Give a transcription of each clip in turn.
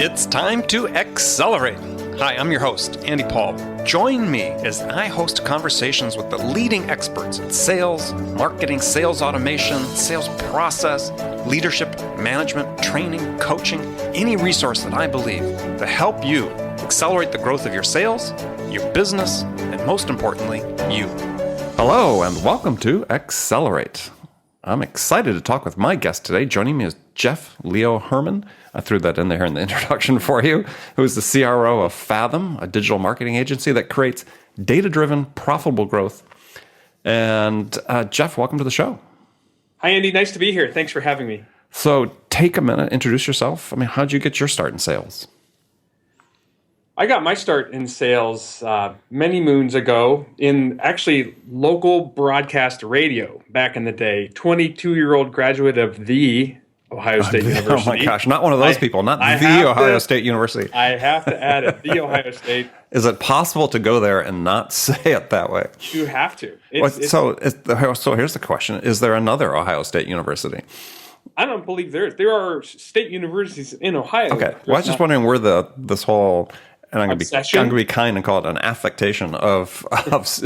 It's time to accelerate. Hi, I'm your host, Andy Paul. Join me as I host conversations with the leading experts in sales, marketing, sales automation, sales process, leadership, management, training, coaching, any resource that I believe to help you accelerate the growth of your sales, your business, and most importantly, you. Hello, and welcome to Accelerate. I'm excited to talk with my guest today. Joining me is Jeff Leo Herrmann. I threw that in there in the introduction for you, who is the CRO of Fathom, a digital marketing agency that creates data-driven, profitable growth. And Jeff, welcome to the show. Hi, Andy. Nice to be here. Thanks for having me. So take a minute, introduce yourself. How'd you get your start in sales? I got my start in sales many moons ago in actually local broadcast radio back in the day. 22-year-old graduate of the Ohio State University. Oh my gosh, not one of those people, not the Ohio State University. I have to add it, the Ohio State. Is it possible to go there and not say it that way? You have to. So here's the question. Is there another Ohio State University? I don't believe there are state universities in Ohio. Okay, well, I was just wondering where this whole... And I'm going to be kind and call it an affectation of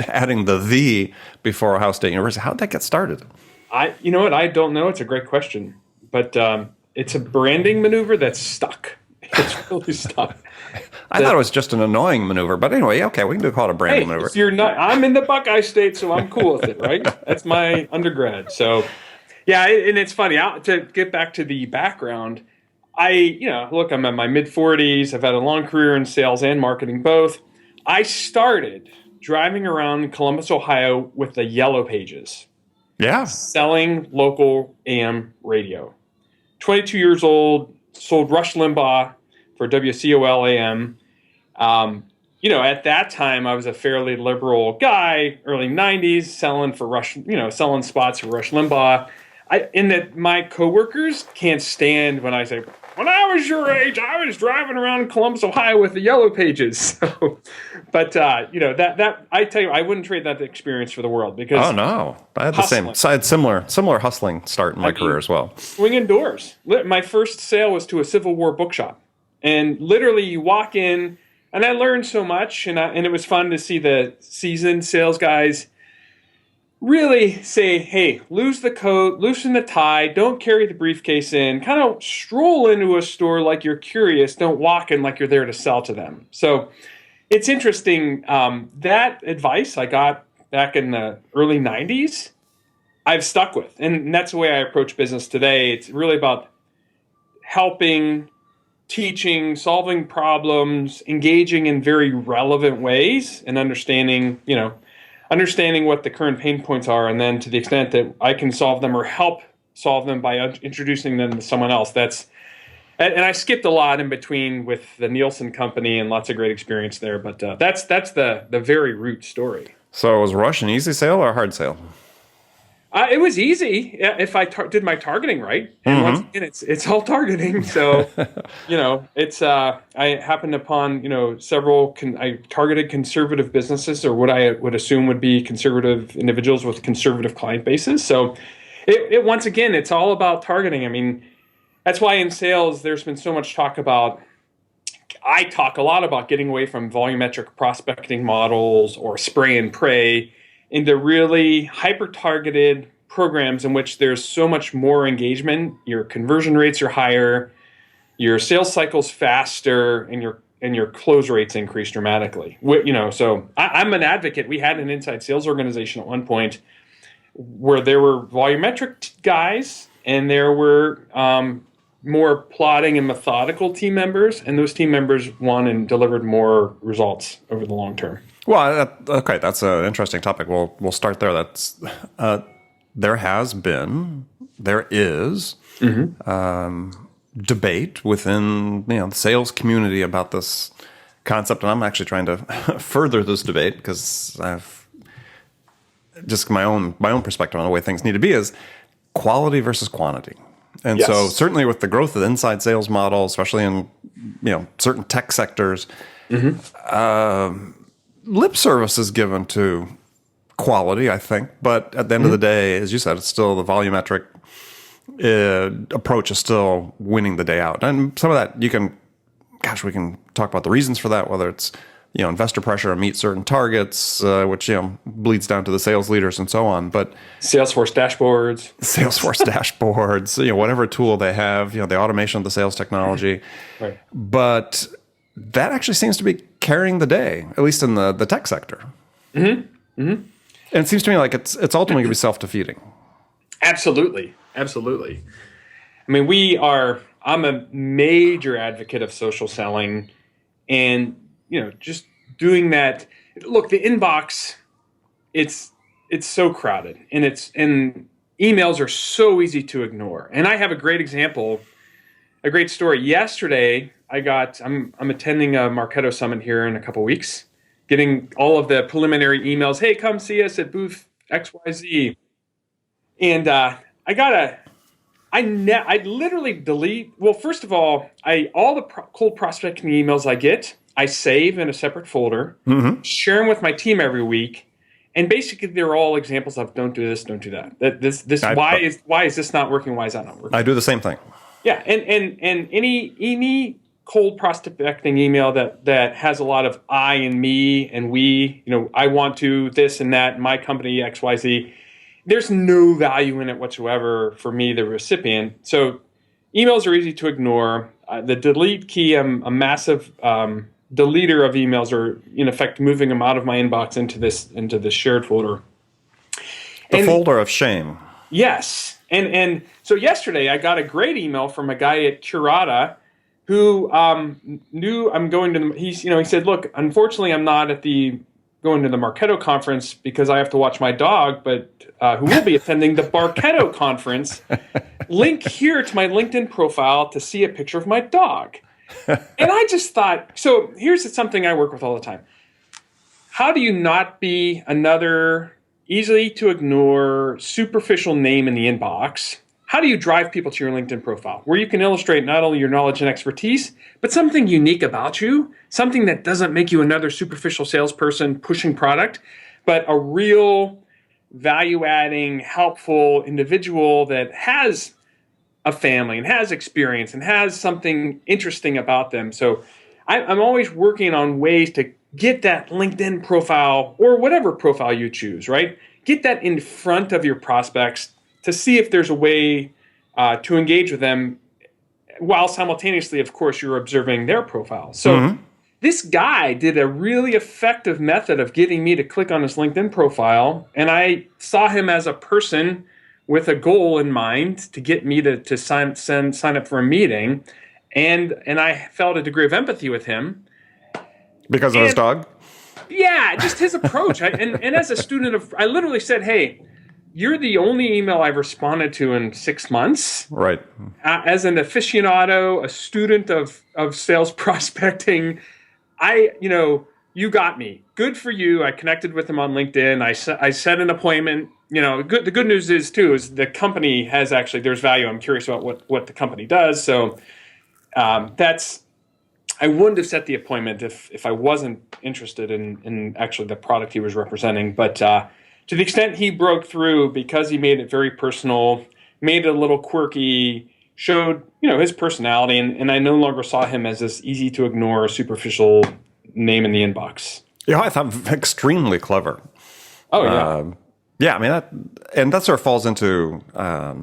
adding the before Ohio State University. How did that get started? You know what? I don't know. It's a great question. But it's a branding maneuver that's stuck. It's really stuck. I thought it was just an annoying maneuver. But anyway, okay, we can call it a branding maneuver. You're not. I'm in the Buckeye State, so I'm cool with it, right? That's my undergrad. So, yeah, and it's funny. To get back to the background, look, I'm in my mid-40s. I've had a long career in sales and marketing both. I started driving around Columbus, Ohio with the Yellow Pages. Yeah. Selling local AM radio. 22 years old, sold Rush Limbaugh for WCOL AM. At that time, I was a fairly liberal guy, early 90s, selling spots for Rush Limbaugh. My coworkers can't stand when I say, when I was your age, I was driving around Columbus, Ohio with the Yellow Pages. So, but I tell you, I wouldn't trade that experience for the world because I had the same. So I had similar hustling start in my career as well. Swinging doors. My first sale was to a Civil War bookshop, and literally you walk in, and I learned so much, and it was fun to see the seasoned sales guys really say, hey, lose the coat, loosen the tie, don't carry the briefcase in, kind of stroll into a store like you're curious, don't walk in like you're there to sell to them. So it's interesting, that advice I got back in the early 90s, I've stuck with. And that's the way I approach business today. It's really about helping, teaching, solving problems, engaging in very relevant ways, and understanding what the current pain points are, and then to the extent that I can solve them or help solve them by introducing them to someone else. And I skipped a lot in between with the Nielsen Company and lots of great experience there, but that's the very root story. So was Rush an easy sale or a hard sale? It was easy if I did my targeting right. And once again, it's all targeting. So, I happened upon, several, I targeted conservative businesses, or what I would assume would be conservative individuals with conservative client bases. So once again, it's all about targeting. That's why in sales, there's been so much talk about, I talk a lot about getting away from volumetric prospecting models or spray and pray into really hyper-targeted programs in which there's so much more engagement. Your conversion rates are higher, your sales cycle's faster, and your close rates increase dramatically. So I'm an advocate. We had an inside sales organization at one point where there were volumetric guys and there were more plotting and methodical team members, and those team members won and delivered more results over the long term. Well, okay, that's an interesting topic. We'll start there. That's there is debate within the sales community about this concept, and I'm actually trying to further this debate because I've just my own perspective on the way things need to be is quality versus quantity. And yes. So certainly with the growth of the inside sales model, especially in certain tech sectors, lip service is given to quality, I think. But at the end of the day, as you said, it's still the volumetric approach is still winning the day out. And some of that you can gosh, we can talk about the reasons for that, whether it's, investor pressure to meet certain targets, which, bleeds down to the sales leaders and so on. But Salesforce dashboards, whatever tool they have, the automation of the sales technology. Right. But that actually seems to be carrying the day, at least in the tech sector. Mm-hmm. Mm-hmm. And it seems to me like it's ultimately going to be self-defeating. Absolutely. Absolutely. I mean, I'm a major advocate of social selling and, just doing that. Look, the inbox, it's so crowded and emails are so easy to ignore. And I have a great example, a great story. Yesterday, I'm attending a Marketo Summit here in a couple weeks, getting all of the preliminary emails. Hey, come see us at booth XYZ. And I literally delete. Well, first of all, all the cold prospecting emails I get, I save in a separate folder, share them with my team every week, and basically they're all examples of don't do this, don't do that. Why is this not working? Why is that not working? I do the same thing. Yeah, and any cold prospecting email that has a lot of I and me and we, I want to this and that, my company XYZ. There's no value in it whatsoever for me, the recipient. So emails are easy to ignore. The delete key, I'm a massive deleter of emails, or in effect moving them out of my inbox into this shared folder. The folder of shame. Yes. And so yesterday I got a great email from a guy at Curata who knew I'm going to he said, look, unfortunately I'm not going to the Marketo conference because I have to watch my dog, but who will be attending the Marketo conference. Link here to my LinkedIn profile to see a picture of my dog. And I just thought, so here's something I work with all the time. How do you not be another easily to ignore superficial name in the inbox? How do you drive people to your LinkedIn profile where you can illustrate not only your knowledge and expertise, but something unique about you, something that doesn't make you another superficial salesperson pushing product, but a real value-adding, helpful individual that has a family and has experience and has something interesting about them. So I'm always working on ways to get that LinkedIn profile or whatever profile you choose, right? Get that in front of your prospects to see if there's a way to engage with them while simultaneously, of course, you're observing their profile. So this guy did a really effective method of getting me to click on his LinkedIn profile, and I saw him as a person with a goal in mind to get me to sign up for a meeting, and I felt a degree of empathy with him. Because of his dog? Yeah, just his approach. And as a student I literally said, hey, you're the only email I've responded to in 6 months. Right. As an aficionado, a student of sales prospecting, you got me. Good for you. I connected with him on LinkedIn. I set an appointment. The good news is the company has there's value. I'm curious about what the company does. So I wouldn't have set the appointment if I wasn't interested in actually the product he was representing. But to the extent he broke through, because he made it very personal, made it a little quirky, showed his personality, and I no longer saw him as this easy to ignore superficial name in the inbox. Yeah, I thought extremely clever. Oh yeah. Yeah, I mean that sort of falls into I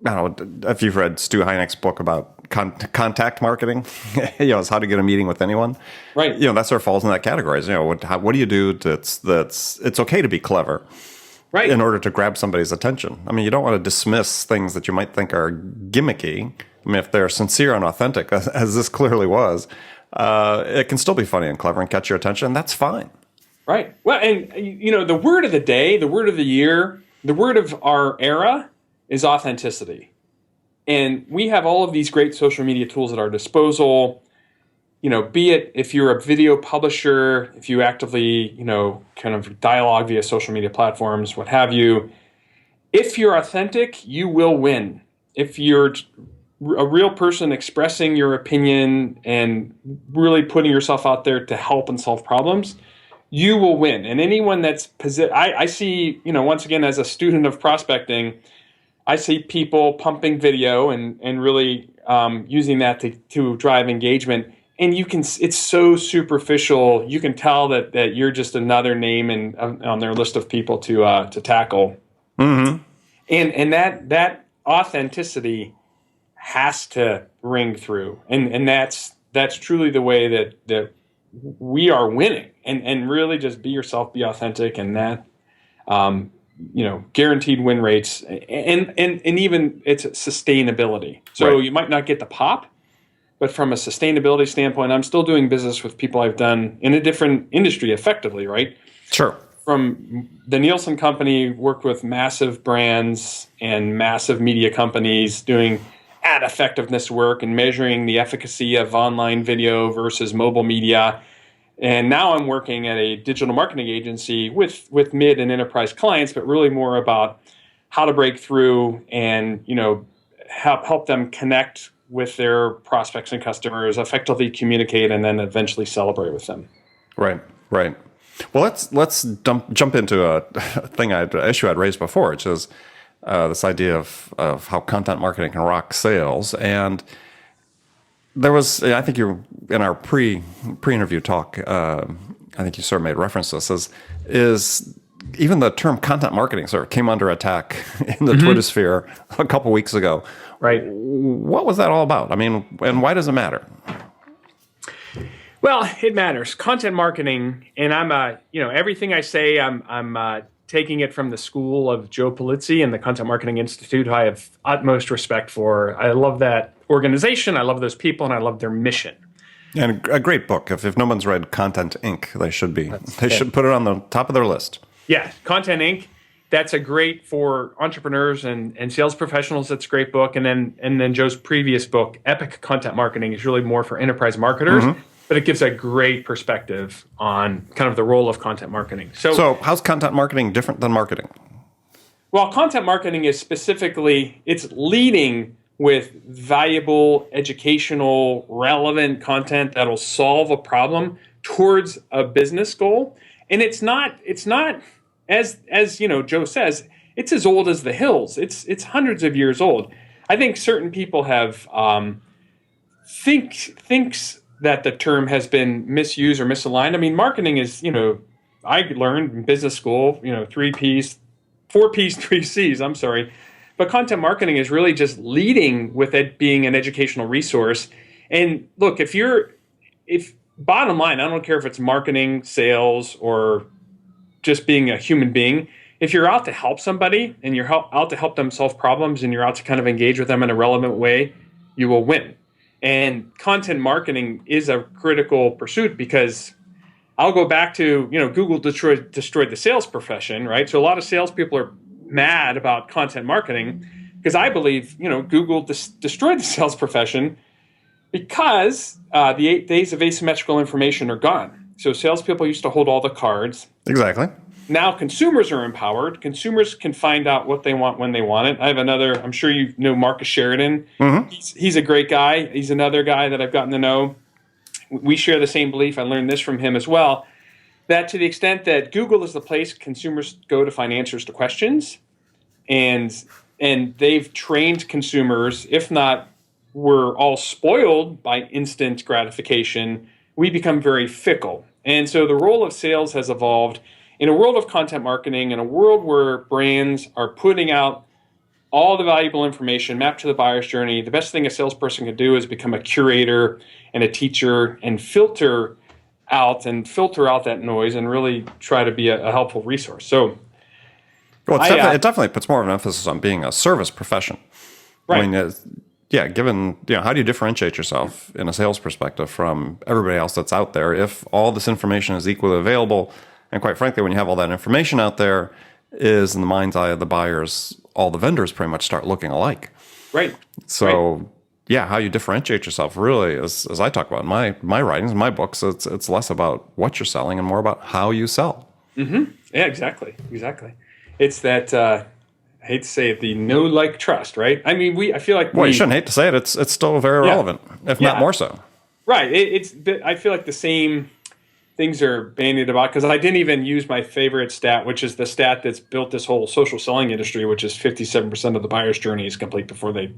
don't know if you've read Stu Hynek's book about contact marketing. It's how to get a meeting with anyone. Right. That sort of falls in that category. What do you do that's it's okay to be clever, right, in order to grab somebody's attention? I mean, you don't want to dismiss things that you might think are gimmicky. I mean, if they're sincere and authentic, as this clearly was, it can still be funny and clever and catch your attention, and that's fine. Right. Well, and the word of the day, the word of the year, the word of our era is authenticity. And we have all of these great social media tools at our disposal. Be it if you're a video publisher, if you actively, kind of dialogue via social media platforms, what have you. If you're authentic, you will win. If you're a real person expressing your opinion and really putting yourself out there to help and solve problems, you will win. And anyone that's I see, once again, as a student of prospecting, I see people pumping video and really using that to drive engagement. and it's so superficial. You can tell that you're just another name on their list of people to tackle. Mm-hmm. And that authenticity has to ring through, and that's truly the way that we are winning. And really just be yourself, be authentic, and that guaranteed win rates, and even it's sustainability. So Right. you might not get the pop, but from a sustainability standpoint, I'm still doing business with people I've done in a different industry effectively, right? Sure. From the Nielsen company, worked with massive brands and massive media companies doing ad effectiveness work and measuring the efficacy of online video versus mobile media. And now I'm working at a digital marketing agency with mid and enterprise clients, but really more about how to break through and help them connect with their prospects and customers, effectively communicate, and then eventually celebrate with them. Right. Right. Well, let's jump into a issue I'd raised before, which is this idea of how content marketing can rock sales. And there was, I think you in our pre-interview talk, I think you sort of made reference to this, is even the term content marketing sort of came under attack in the Twitter sphere a couple weeks ago. Right. What was that all about? I mean, and why does it matter? Well, it matters. Content marketing, and I'm everything I say, I'm taking it from the school of Joe Polizzi and the Content Marketing Institute, who I have utmost respect for. I love that organization. I love those people, and I love their mission. And a great book. If no one's read Content Inc., they should be. They should put it on the top of their list. Yeah, Content Inc. That's a great for entrepreneurs and sales professionals. That's a great book. And then Joe's previous book, Epic Content Marketing, is really more for enterprise marketers. Mm-hmm. But it gives a great perspective on kind of the role of content marketing. So how's content marketing different than marketing? Well, content marketing is it's leading with valuable, educational, relevant content that'll solve a problem towards a business goal. And it's not as Joe says, it's as old as the hills. It's hundreds of years old. I think certain people have thinks that the term has been misused or misaligned. I mean, marketing is, I learned in business school, 3 P's, 4 P's, 3 C's, I'm sorry. But content marketing is really just leading with it being an educational resource. And look, if bottom line, I don't care if it's marketing, sales, or just being a human being, if you're out to help somebody and you're out to help them solve problems and you're out to kind of engage with them in a relevant way, you will win. And content marketing is a critical pursuit because I'll go back to, Google destroyed the sales profession, right? So a lot of salespeople are mad about content marketing because I believe, Google destroyed the sales profession because the days of asymmetrical information are gone. So salespeople used to hold all the cards. Exactly. Now consumers are empowered. Consumers can find out what they want when they want it. I have I'm sure you know Marcus Sheridan. Mm-hmm. He's a great guy. He's another guy that I've gotten to know. We share the same belief. I learned this from him as well, that to the extent that Google is the place consumers go to find answers to questions, and they've trained consumers, if not we're all spoiled by instant gratification, we become very fickle. And so the role of sales has evolved. In a world of content marketing, in a world where brands are putting out all the valuable information mapped to the buyer's journey, the best thing a salesperson can do is become a curator and a teacher and filter out that noise and really try to be a helpful resource. So, well, it definitely puts more of an emphasis on being a service profession. Right. I mean, given, how do you differentiate yourself in a sales perspective from everybody else that's out there if all this information is equally available? And quite frankly, when you have all that information out there, is in the mind's eye of the buyers, all the vendors pretty much start looking alike. Right. So, how you differentiate yourself really, as I talk about in my writings, my books, it's less about what you're selling and more about how you sell. Mm-hmm. Yeah, exactly. It's that, I hate to say it, the know, like, trust, right? I mean, I feel like you shouldn't hate to say it. It's still very relevant, if not more so. Right. I feel like the same things are bandied about, because I didn't even use my favorite stat, which is the stat that's built this whole social selling industry, which is 57% of the buyer's journey is complete before they,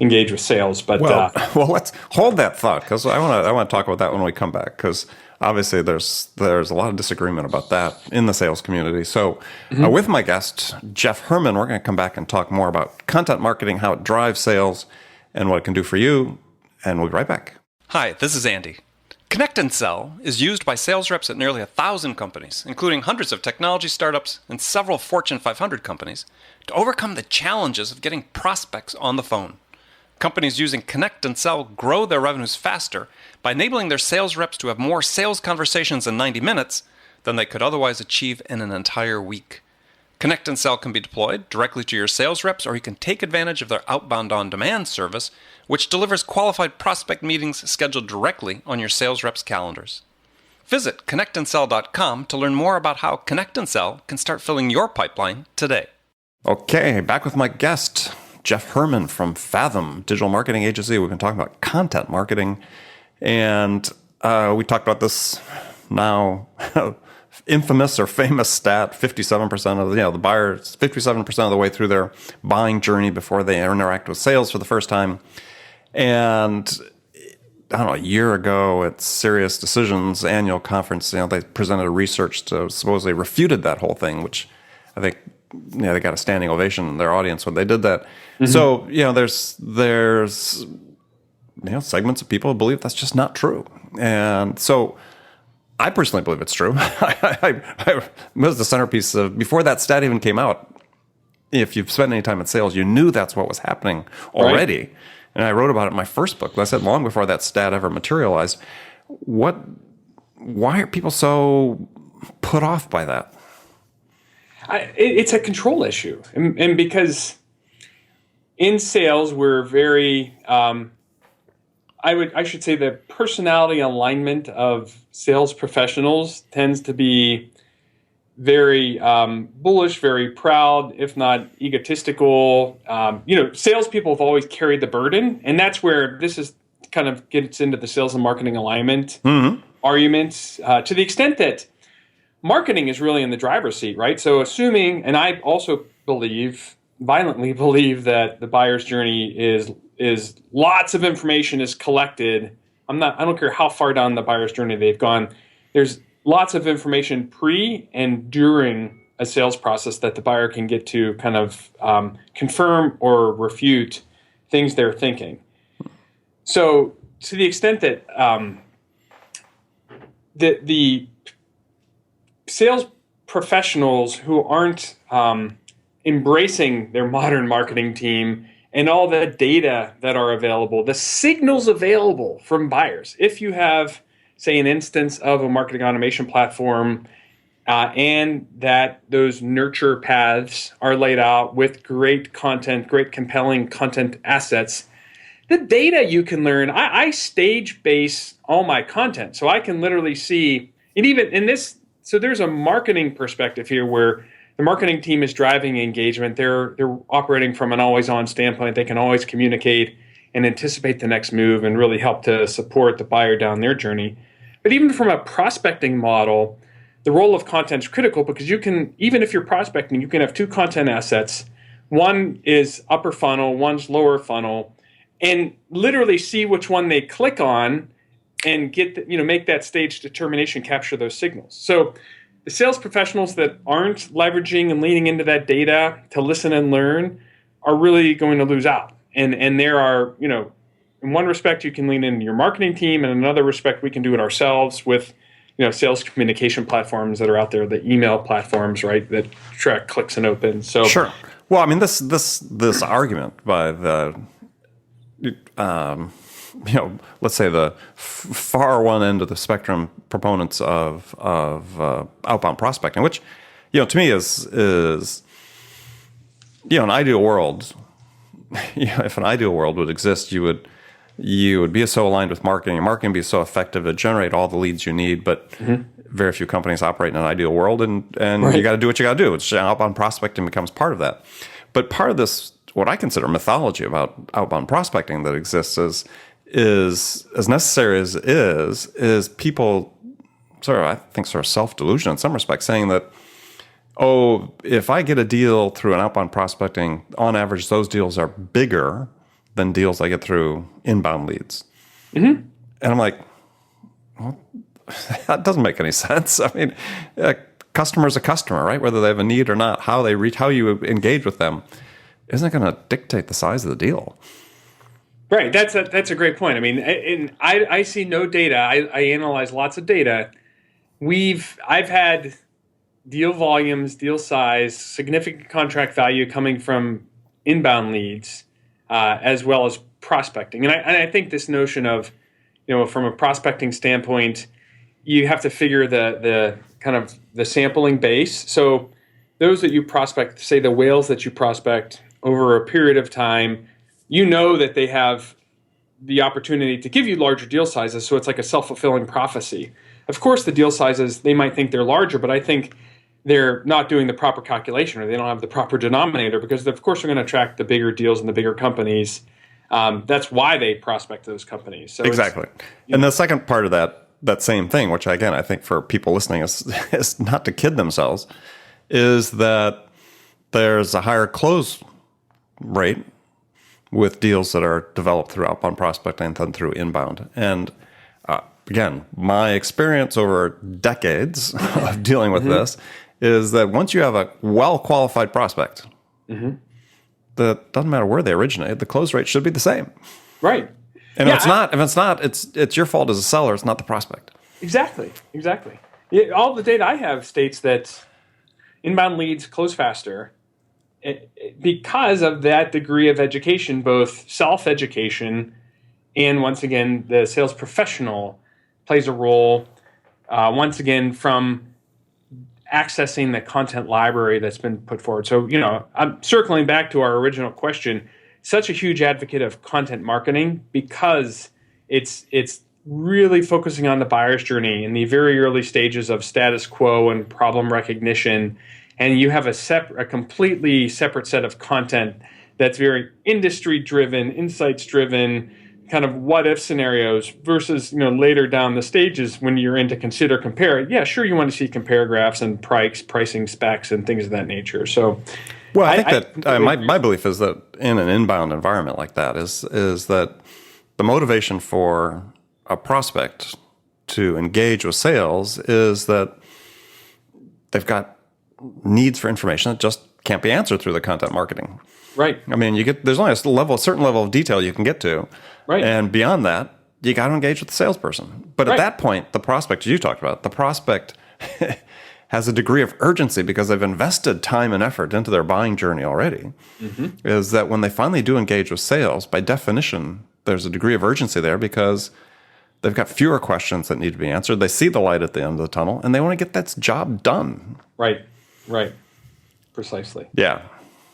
engage with sales. But well, let's hold that thought, because I want to talk about that when we come back, because obviously there's a lot of disagreement about that in the sales community. So with my guest, Jeff Herrmann, we're going to come back and talk more about content marketing, how it drives sales, and what it can do for you. And we'll be right back. Hi, this is Andy. Connect and Sell is used by sales reps at nearly 1,000 companies, including hundreds of technology startups and several Fortune 500 companies, to overcome the challenges of getting prospects on the phone. Companies using Connect and Sell grow their revenues faster by enabling their sales reps to have more sales conversations in 90 minutes than they could otherwise achieve in an entire week. Connect and Sell can be deployed directly to your sales reps, or you can take advantage of their outbound on-demand service, which delivers qualified prospect meetings scheduled directly on your sales reps' calendars. Visit connectandsell.com to learn more about how Connect and Sell can start filling your pipeline today. Okay, back with my guest, Jeff Herrmann from Fathom Digital Marketing Agency. We've been talking about content marketing, and we talked about this now infamous or famous stat: 57% of the buyers, 57% of the way through their buying journey before they interact with sales for the first time. And I don't know, a year ago at Serious Decisions annual conference, they presented research to supposedly refuted that whole thing, which I think they got a standing ovation in their audience when they did that. So there's segments of people who believe that's just not true, and so I personally believe it's true. I was the centerpiece of, before that stat even came out, if you've spent any time in sales, you knew that's what was happening already. Right. And I wrote about it in my first book. I said long before that stat ever materialized. Why are people so put off by that? It's a control issue. And because in sales, we're very, I should say the personality alignment of sales professionals tends to be very bullish, very proud, if not egotistical. Salespeople have always carried the burden, and that's where this is kind of gets into the sales and marketing alignment arguments, to the extent that marketing is really in the driver's seat, right? So assuming, and I also violently believe that the buyer's journey is lots of information is collected. I don't care how far down the buyer's journey they've gone. There's lots of information pre and during a sales process that the buyer can get to kind of confirm or refute things they're thinking. So to the extent that the sales professionals who aren't embracing their modern marketing team and all the data that are available, the signals available from buyers, if you have, say, an instance of a marketing automation platform, and that those nurture paths are laid out with great content, great compelling content assets, the data you can learn, I stage base all my content. So I can literally see, and even in this, so there's a marketing perspective here where the marketing team is driving engagement. They're operating from an always-on standpoint. They can always communicate and anticipate the next move and really help to support the buyer down their journey. But even from a prospecting model, the role of content is critical, because you can, even if you're prospecting, you can have two content assets. One is upper funnel, one's lower funnel, and literally see which one they click on and get make that stage determination, capture those signals. So the sales professionals that aren't leveraging and leaning into that data to listen and learn are really going to lose out. And there are, in one respect, you can lean into your marketing team, and in another respect, we can do it ourselves with, sales communication platforms that are out there, the email platforms, right, that track clicks and opens. So sure. Well, I mean, this argument by the, let's say the far one end of the spectrum proponents of outbound prospecting, which, to me is an ideal world. If an ideal world would exist, you would be so aligned with marketing. Your marketing would be so effective to generate all the leads you need, but very few companies operate in an ideal world, and right. You got to do what you got to do. It's outbound prospecting becomes part of that. But part of this, what I consider mythology about outbound prospecting that exists, is as necessary as it is people I think, self-delusion in some respects, saying that, oh, if I get a deal through an outbound prospecting, on average, those deals are bigger than deals I get through inbound leads. Mm-hmm. And I'm like, well, that doesn't make any sense. I mean, a customer's a customer, right? Whether they have a need or not, how you engage with them isn't going to dictate the size of the deal. Right. That's a great point. I mean, I see no data. I analyze lots of data. I've had deal volumes, deal size, significant contract value coming from inbound leads, as well as prospecting. And I think this notion of, from a prospecting standpoint, you have to figure the kind of the sampling base. So those that you prospect, say the whales that you prospect over a period of time, that they have the opportunity to give you larger deal sizes. So it's like a self-fulfilling prophecy. Of course, the deal sizes, they might think they're larger, but I think they're not doing the proper calculation, or they don't have the proper denominator, because of course they're going to attract the bigger deals and the bigger companies. That's why they prospect those companies. So exactly. And the second part of that same thing, which again, I think for people listening is not to kid themselves, is that there's a higher close rate with deals that are developed through outbound prospecting than through inbound. And again, my experience over decades of dealing with this is that once you have a well-qualified prospect, that doesn't matter where they originate, the close rate should be the same. Right. And if it's not, it's your fault as a seller. It's not the prospect. Exactly. Yeah, all the data I have states that inbound leads close faster because of that degree of education, both self-education and, once again, the sales professional plays a role, once again, from accessing the content library that's been put forward. So, I'm circling back to our original question, such a huge advocate of content marketing because it's really focusing on the buyer's journey in the very early stages of status quo and problem recognition. And you have a completely separate set of content that's very industry-driven, insights-driven, kind of what-if scenarios versus, later down the stages when you're into consider, compare. Yeah, sure, you want to see compare graphs and pricing specs and things of that nature. So, well, I think that my belief is that in an inbound environment like that is that the motivation for a prospect to engage with sales is that they've got needs for information that just can't be answered through the content marketing. Right. I mean, there's only a certain level of detail you can get to. Right. And beyond that, you got to engage with the salesperson. But at that point, the prospect, as you talked about, the prospect has a degree of urgency because they've invested time and effort into their buying journey already. Is that when they finally do engage with sales, by definition, there's a degree of urgency there because they've got fewer questions that need to be answered. They see the light at the end of the tunnel, and they want to get that job done. Right. Precisely. Yeah.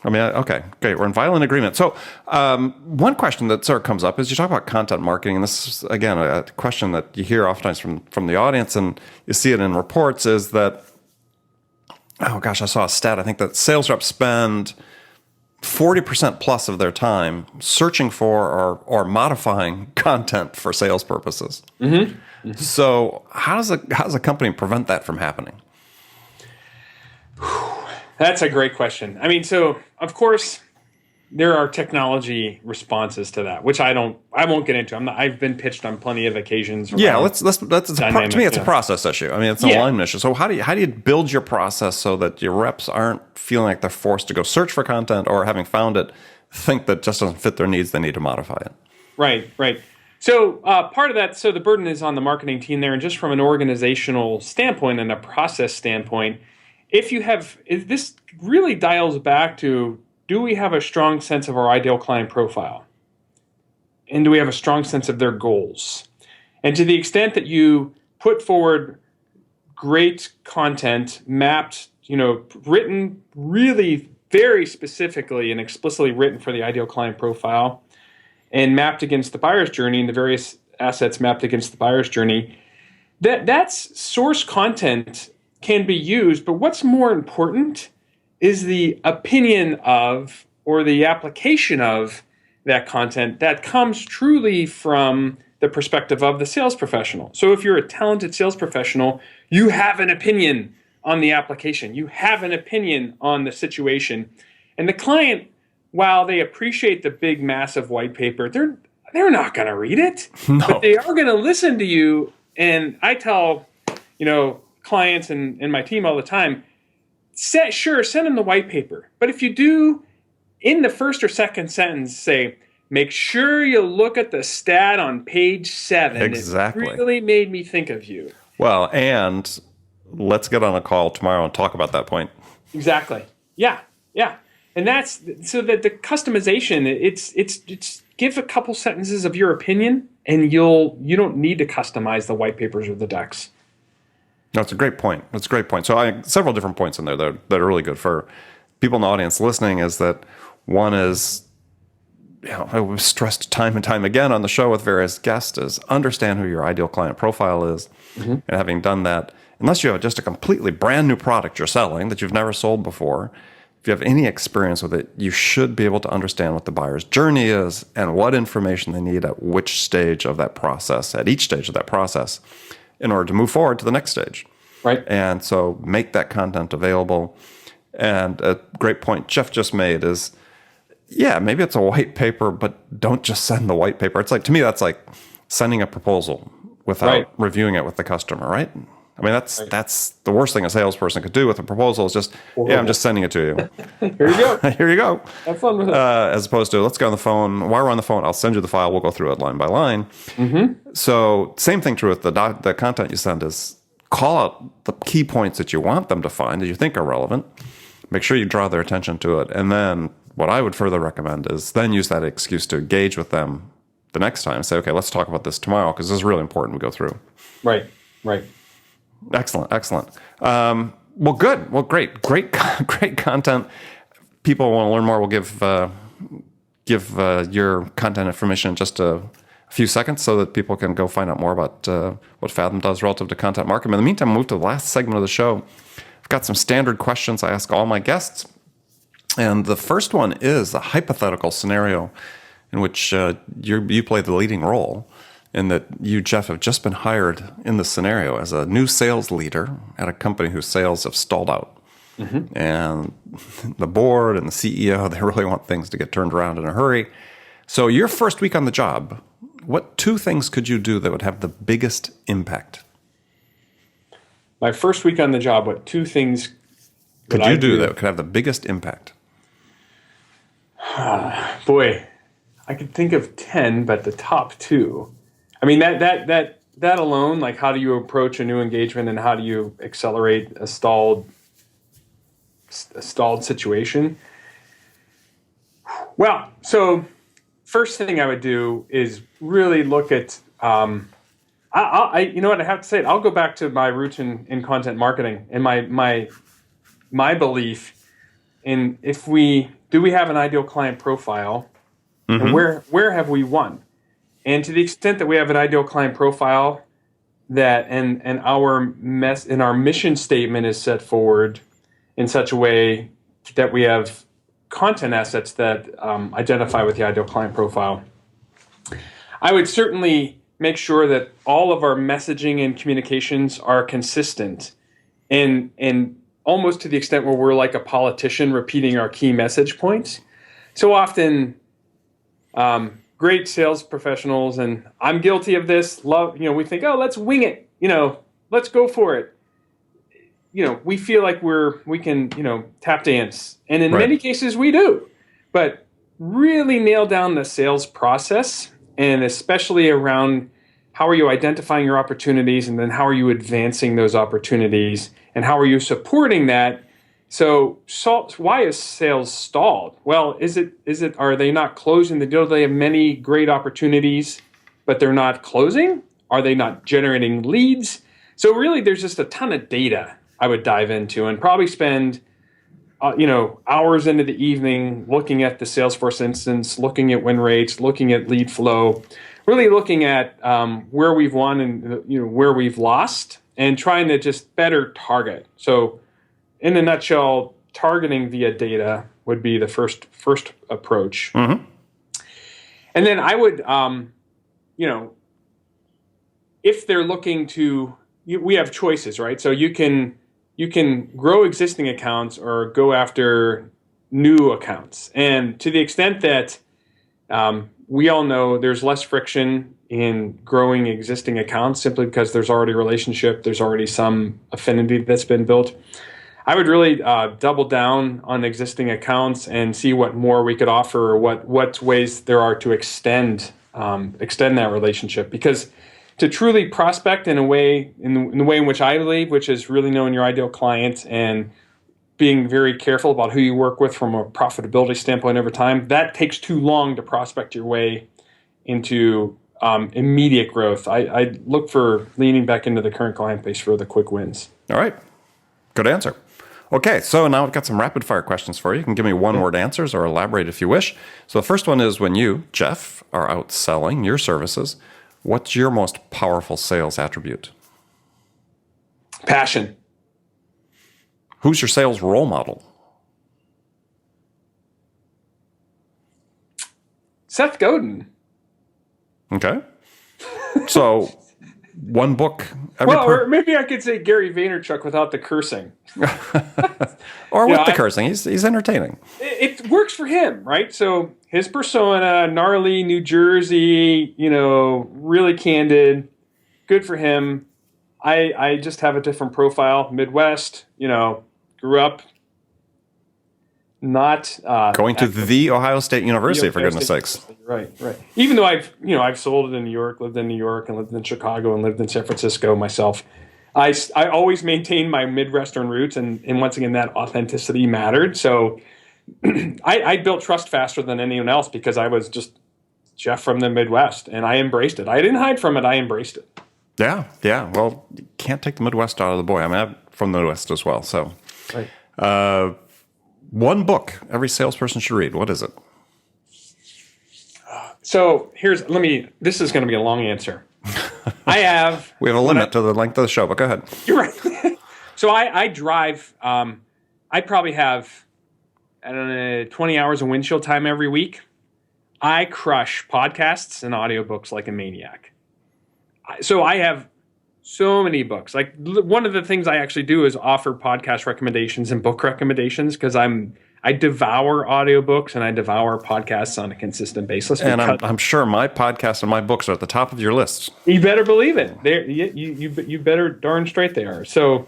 I mean, okay, great. We're in violent agreement. So one question that sort of comes up is you talk about content marketing, and this is, again, a question that you hear oftentimes from the audience, and you see it in reports, is that, oh gosh, I saw a stat. I think that sales reps spend 40% plus of their time searching for or modifying content for sales purposes. So how does a company prevent that from happening? That's a great question. I mean, so of course there are technology responses to that, which I won't get into. I've been pitched on plenty of occasions. Yeah, to me, it's a process issue. I mean, it's an alignment issue. So how do you build your process so that your reps aren't feeling like they're forced to go search for content, or having found it, think that just doesn't fit their needs, they need to modify it? Right. So part of that, so the burden is on the marketing team there, and just from an organizational standpoint and a process standpoint, if this really dials back to, do we have a strong sense of our ideal client profile? And do we have a strong sense of their goals? And to the extent that you put forward great content, mapped, written really very specifically and explicitly written for the ideal client profile, and mapped against the buyer's journey, and the various assets mapped against the buyer's journey, that's source content can be used, but what's more important is the opinion of, or the application of, that content that comes truly from the perspective of the sales professional. So if you're a talented sales professional, you have an opinion on the application. You have an opinion on the situation. And the client, while they appreciate the big, massive white paper, they're not going to read it. No. But they are going to listen to you. And I tell, clients and my team all the time, send them the white paper. But if you do, in the first or second sentence, say, make sure you look at the stat on page 7. Exactly. It really made me think of you. Well, and let's get on a call tomorrow and talk about that point. Exactly. Yeah. And that's so that the customization, it's give a couple sentences of your opinion, and you don't need to customize the white papers or the decks. That's a great point. So several different points in there that are really good for people in the audience listening. Is that one is, I was stressed time and time again on the show with various guests, is understand who your ideal client profile is. Mm-hmm. And having done that, unless you have just a completely brand new product you're selling that you've never sold before, if you have any experience with it, you should be able to understand what the buyer's journey is and what information they need at which stage of that process, at each stage of that process, in order to move forward to the next stage. Right. And so make that content available. And a great point Jeff just made is, maybe it's a white paper, but don't just send the white paper. It's like, to me, that's like sending a proposal without reviewing it with the customer, right? I mean, that's the worst thing a salesperson could do with a proposal is just, I'm just sending it to you. Here you go. Here you go. Have fun with it. As opposed to, let's go on the phone. While we're on the phone, I'll send you the file. We'll go through it line by line. Mm-hmm. So same thing true with the content you send is call out the key points that you want them to find that you think are relevant. Make sure you draw their attention to it. And then what I would further recommend is then use that excuse to engage with them the next time. Say, okay, let's talk about this tomorrow because this is really important we go through. Right. Excellent. Well, good. Well, great content. People want to learn more. We'll give your content information in just a few seconds so that people can go find out more about what Fathom does relative to content marketing. In the meantime, we'll move to the last segment of the show. I've got some standard questions I ask all my guests. And the first one is a hypothetical scenario in which you play the leading role, in that you, Jeff, have just been hired in this scenario as a new sales leader at a company whose sales have stalled out. Mm-hmm. And the board and the CEO, they really want things to get turned around in a hurry. So your first week on the job, what 2 things could you do that would have the biggest impact? My first week on the job, what 2 things could you do that could have the biggest impact? Boy, I could think of 10, but the top 2. I mean, that alone, like how do you approach a new engagement and how do you accelerate a stalled situation? Well, so first thing I would do is really look at, you know what, I have to say it. I'll go back to my roots in content marketing and my belief in do we have an ideal client profile, mm-hmm. and where have we won? And to the extent that we have an ideal client profile that and our mission statement is set forward in such a way that we have content assets that identify with the ideal client profile, I would certainly make sure that all of our messaging and communications are consistent and almost to the extent where we're like a politician repeating our key message points. So often, great sales professionals, and I'm guilty of this, we think, let's wing it, let's go for it. We feel like we can tap dance. And in many cases we do. But really nail down the sales process, and especially around how are you identifying your opportunities, and then how are you advancing those opportunities, and how are you supporting that? So why is sales stalled? Well, are they not closing the deal? Do they have many great opportunities, but they're not closing? Are they not generating leads? So really, there's just a ton of data I would dive into and probably spend, hours into the evening looking at the Salesforce instance, looking at win rates, looking at lead flow, really looking at where we've won and where we've lost, and trying to just better target. So, in a nutshell, targeting via data would be the first approach. Mm-hmm. And then I would, if they're looking to, we have choices, right? So you can grow existing accounts or go after new accounts. And to the extent that we all know there's less friction in growing existing accounts simply because there's already a relationship, there's already some affinity that's been built. I would really double down on existing accounts and see what more we could offer, or what ways there are to extend that relationship. Because to truly prospect in the way in which I believe, which is really knowing your ideal client and being very careful about who you work with from a profitability standpoint over time, that takes too long to prospect your way into immediate growth. I look for leaning back into the current client base for the quick wins. All right. Good answer. Okay, so now I've got some rapid fire questions for you. You can give me one-word answers or elaborate if you wish. So the first one is, when you, Jeff, are out selling your services, what's your most powerful sales attribute? Passion. Who's your sales role model? Seth Godin. Okay. So one book. Or maybe I could say Gary Vaynerchuk without the cursing. Or with the cursing. He's entertaining. It works for him, right? So his persona, gnarly, New Jersey, really candid, good for him. I just have a different profile. Midwest, grew up not going to the Ohio State University, for goodness sakes. Right. Even though I've sold in New York, lived in New York, and lived in Chicago, and lived in San Francisco myself, I always maintained my Midwestern roots, and once again, that authenticity mattered. So I built trust faster than anyone else because I was just Jeff from the Midwest, and I embraced it. I didn't hide from it. I embraced it. Yeah. Well, you can't take the Midwest out of the boy. I mean, I'm from the Midwest as well. So, right. One book every salesperson should read. What is it? So this is going to be a long answer. We have a limit to the length of the show, but go ahead. You're right. So I drive, I probably have, 20 hours of windshield time every week. I crush podcasts and audiobooks like a maniac. So I have so many books. Like, one of the things I actually do is offer podcast recommendations and book recommendations because I devour audiobooks and I devour podcasts on a consistent basis. And I'm sure my podcast and my books are at the top of your list. You better believe it. You better darn straight they are. So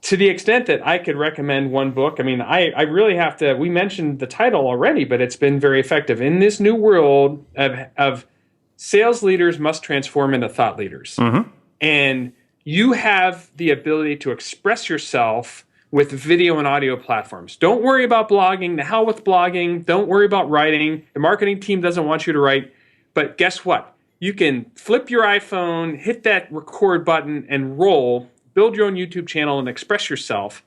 to the extent that I could recommend one book, I mean, I really have to, we mentioned the title already, but it's been very effective. In this new world of sales leaders must transform into thought leaders. Mm-hmm. And you have the ability to express yourself with video and audio platforms. Don't worry about blogging. The hell with blogging. Don't worry about writing. The marketing team doesn't want you to write. But guess what? You can flip your iPhone, hit that record button, and roll. Build your own YouTube channel and express yourself.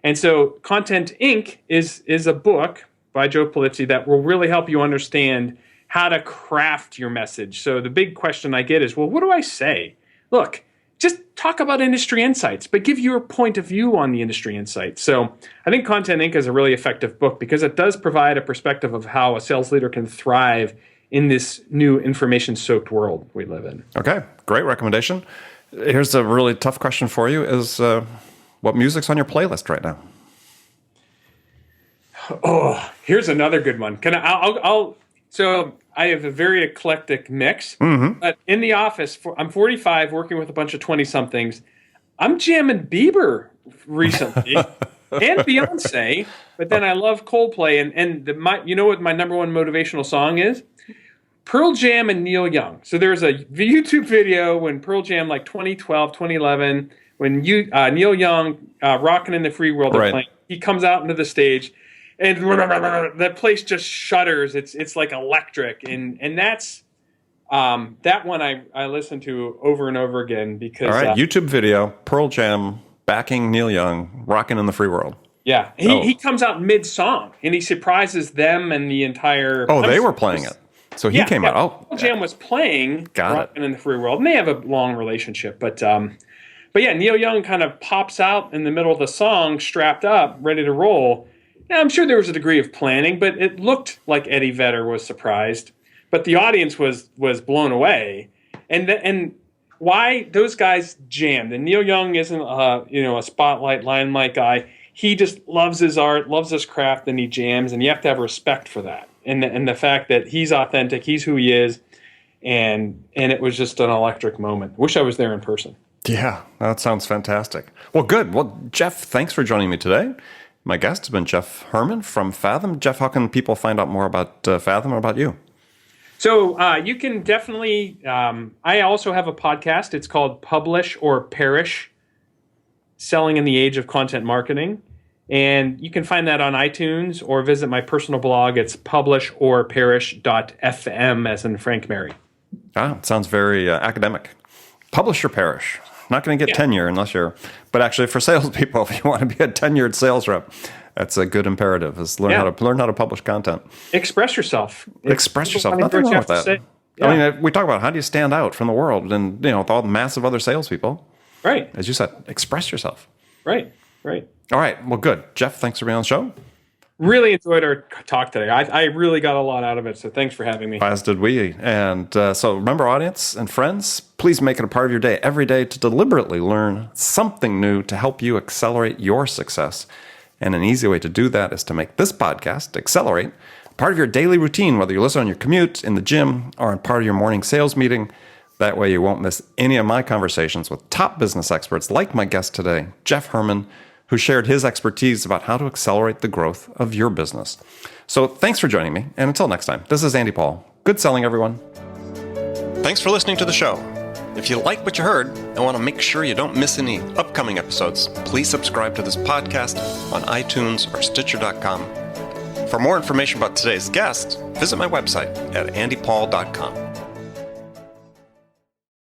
And so Content Inc. is a book by Joe Polizzi that will really help you understand how to craft your message. So the big question I get is, well, what do I say? Look, just talk about industry insights, but give your point of view on the industry insights. So I think Content Inc. is a really effective book because it does provide a perspective of how a sales leader can thrive in this new information-soaked world we live in. Okay, great recommendation. Here's a really tough question for you: is what music's on your playlist right now? Oh, here's another good one. So I have a very eclectic mix. Mm-hmm. But in the office, I'm 45, working with a bunch of 20-somethings. I'm jamming Bieber recently and Beyonce. But then I love Coldplay. You know what my number one motivational song is? Pearl Jam and Neil Young. So there's a YouTube video when Pearl Jam, like 2012, 2011, when Neil Young, Rockin' in the Free World, are playing. He comes out into the stage. And the place just shudders. It's like electric, and that's that one I listen to over and over again because. All right, YouTube video, Pearl Jam backing Neil Young, rocking in the free world. Yeah, he comes out mid song and he surprises them and the entire. Oh, they were playing it, so he came out. Oh, Pearl Jam was playing Rockin' in the Free World, and they have a long relationship, but yeah, Neil Young kind of pops out in the middle of the song, strapped up, ready to roll. I'm sure there was a degree of planning, but it looked like Eddie Vedder was surprised. but the audience was blown away. And why those guys jammed. And Neil Young isn't a spotlight limelight guy. He just loves his art, loves his craft, and he jams. And you have to have respect for that. And the fact that he's authentic, he's who he is, and it was just an electric moment. Wish I was there in person. Yeah, that sounds fantastic. Well, good. Well, Jeff, thanks for joining me today. My guest has been Jeff Herrmann from Fathom. Jeff, how can people find out more about Fathom and about you? So you can definitely, I also have a podcast. It's called Publish or Perish, Selling in the Age of Content Marketing. And you can find that on iTunes or visit my personal blog. It's publishorperish.fm, as in Frank Mary. Ah, it sounds very academic. Publish or perish. Not going to get tenure unless you're, but actually for salespeople, if you want to be a tenured sales rep, that's a good imperative, is learn how to publish content. Express yourself. Express yourself. Nothing wrong with that. Yeah. I mean, we talk about how do you stand out from the world and, with all the massive other salespeople. Right. As you said, express yourself. Right. All right. Well, good. Jeff, thanks for being on the show. Really enjoyed our talk today. I really got a lot out of it, so thanks for having me. As did we. And so remember, audience and friends, please make it a part of your day every day to deliberately learn something new to help you accelerate your success. And an easy way to do that is to make this podcast, Accelerate, part of your daily routine, whether you listen on your commute, in the gym, or in part of your morning sales meeting. That way you won't miss any of my conversations with top business experts like my guest today, Jeff Herrmann, who shared his expertise about how to accelerate the growth of your business. So thanks for joining me, and until next time, this is Andy Paul. Good selling, everyone. Thanks for listening to the show. If you like what you heard and want to make sure you don't miss any upcoming episodes, please subscribe to this podcast on iTunes or Stitcher.com. For more information about today's guest, visit my website at andypaul.com.